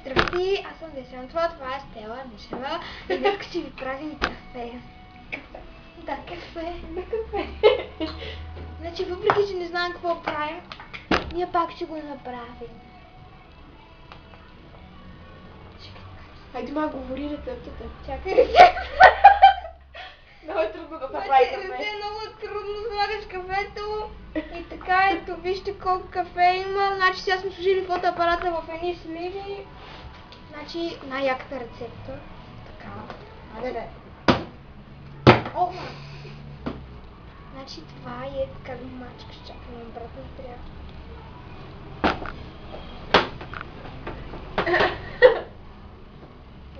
Здрасти, аз съм Десантова, това е Стела Мишева и днес ще ви правим кафе. Да, кафе. Значи, въпреки че не знам какво правим, ние пак ще го направим. Хайде ма, говори рецептата. Чакай рецепта. Много е трудно да направи кафе. Е много трудно слагаш кафето. И така, ето вижте колко кафе има. Значи сега сме сложили фотоапарата в едни сливи. Значи най-яката рецепта. Така. Айде. О! Значи това е така да мачкаш. Чакай, обратно трябва.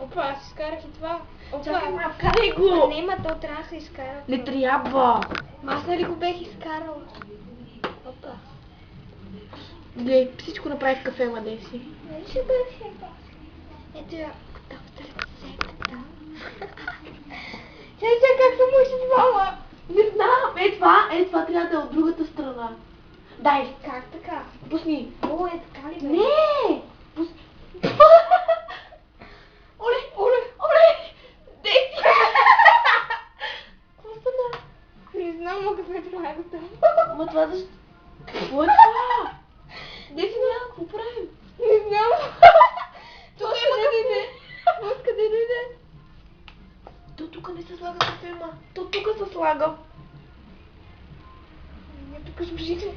Опа, аз изкарах и това. Чакай, ма, вкарай го! Нема, то трябва да се изкара. Не трябва! Аз нали го бех изкарала? Опа. Глей, всичко направи в кафе, ма Деси. Нали ще бъде сега? Ето я готовата рецепта. Чай, как се муши двама? Не знам, е това трябва да е от другата страна. Дай! Как така? Пусни! О, е така ли бе? Не! Оле! Деси! Какво стана? Не знам, мога да това е готово. Ма това защо? Какво е това? Деси няма, какво правим? Не знам. Тук има кафе! Откъде дойде? То тук не се слага кафе, ма. То тук се слага. Не, тук служите.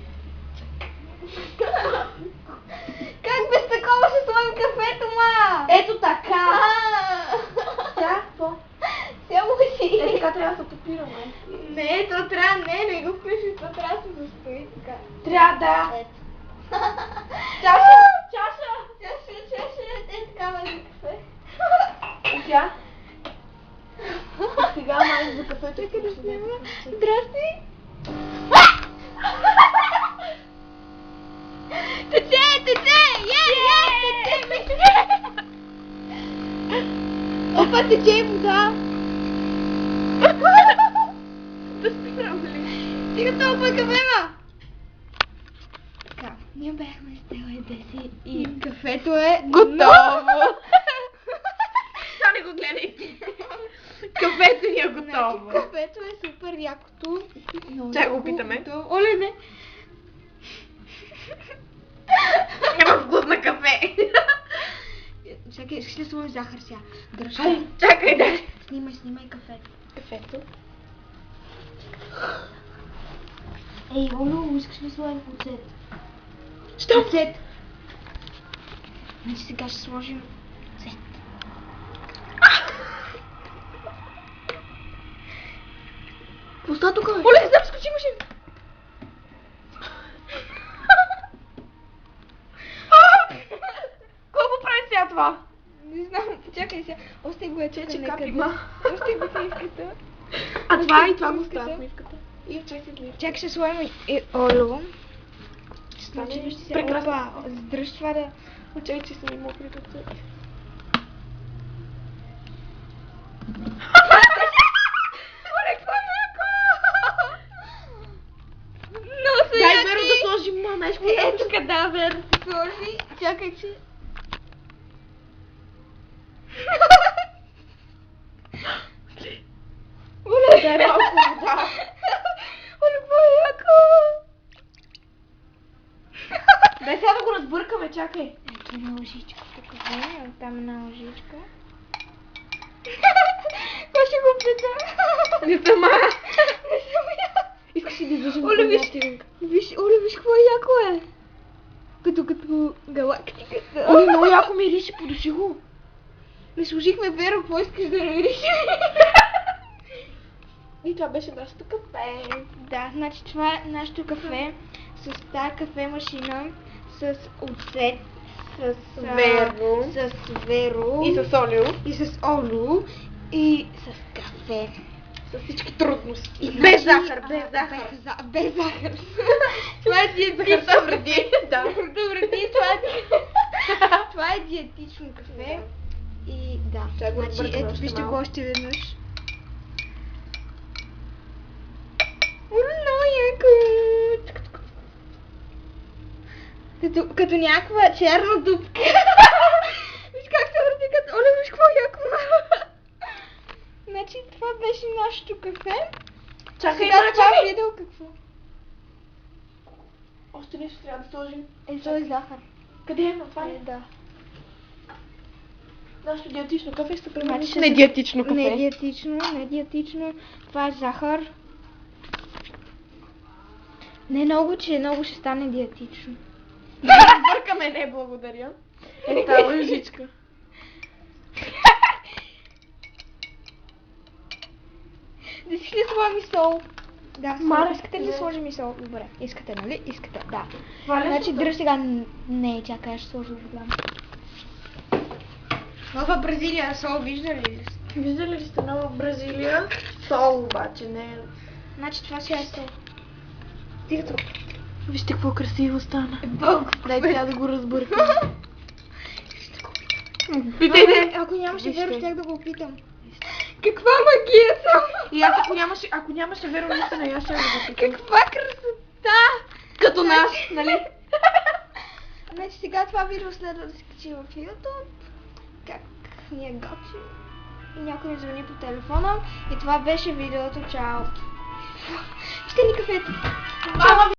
Как без такова ще слагам кафето, ма? Ето така! Сега, какво? Сега муши. Е, така трябва да се попираме. Не, то трябва, не го включи, то трябва да се застои така. Трябва да. Ето. Чаша! Такава за кафе. Сега? Сега май за кафето. Чакай да снима. Здрасти! Тече! Тече! Опа, тече и вода! Да спирам ли? Стига толкова кафе, ма! Така, ние бяхме с Стела и Деси и кафето е готово! Сега не го гледайте. Кафето ни е готово. Кафето е супер якото. Чай го опитаме. Оле, не! Няма вкус на кафе. Чакай, искаш ли да сложиш захар сега? Дръжка. Ай, чакай да. Снимай кафето. Кафето. Ей, Олю, искаш ли да сложим оцет? Що? Оцет! Значи сега ще сложим оцет. Какво става тук? Оле, не знам, скочи машина. Колко прави сега това? Не знам, чакай сега. Още го е чакай капи, ма. Още го в мивката. А това и това го Мивката. става в мивката. И чай си мивката. Чакай, ще сложим и Олю. Ще Стане сложим ще прекрасно. Опа, задръж това да... Очай, че са ми мокри ръце. Дай Веро да сложим мамешко. Ето кадавер да сложи. Чакай, че... Оле, дай малко вода. Оле, какво е яко! Дай сега да го разбъркаме, чакай. Ето една лъжичка тук, там една лъжичка. Кой ще го пита? Не сама. Не съм я. Искаш ли да излъжим Оле, виж, хладилника? Оле, виж какво яко е. Като галактиката. Оле, много яко мирише, подуши го. Не сложихме Веро, какво искаш да мириш? И това беше нашето кафе. Да, значи това е нашето кафе с тази кафе машина, с оцет, с Веро. с Веро И с Олио. и с Олю и с кафе. С всички трудности. И Без значи- захар, без захар. Без захар. Това е диетично. Захарта вреди. Да. Вреди, това е диетично кафе. И да, Чакай го значи разбъркаме ето още вижте го малко. още веднъж. Много яко! Като някаква черна дупка. Виж нищо кафе. Чакай, Сега Мара, това чакай! видео какво? Още нещо трябва да сложим. Той захар. Къде е? Това ли? Да. Нашето диетично кафе ще се превърне Значи в ще недиетично кафе. Не диетично. Това е захар. Не много, че много ще стане диетично. Бъркаме, не благодаря. Е, тази лъжичка. Да си ли слагам и сол? Да, сол. Маре, Искате ли не. да сложим и сол? Добре. Искате, нали? Искате, да. Това ли е Значи, супер? дръж сега. Не, чакай, ще сложа голям. Нова Бразилия сол, виждали ли сте? Виждали ли сте нова Бразилия? Сол обаче, не. Значи това сега е сол. Стига тук. Вижте какво красиво стана. Бог, Дай сега да го разбъркам. Питай, ако нямаше Вижте. веро, щях да го опитам. Каква магия съм! И аз ако нямаше веро, наистина, и аз ще го запитам. Каква красота! Като нас, нали? Значи сега това видео следва да се качи в YouTube. Как ни е готино. И някой ми звъни по телефона. И това беше видеото. Чао! Вижте ни кафето! Мама,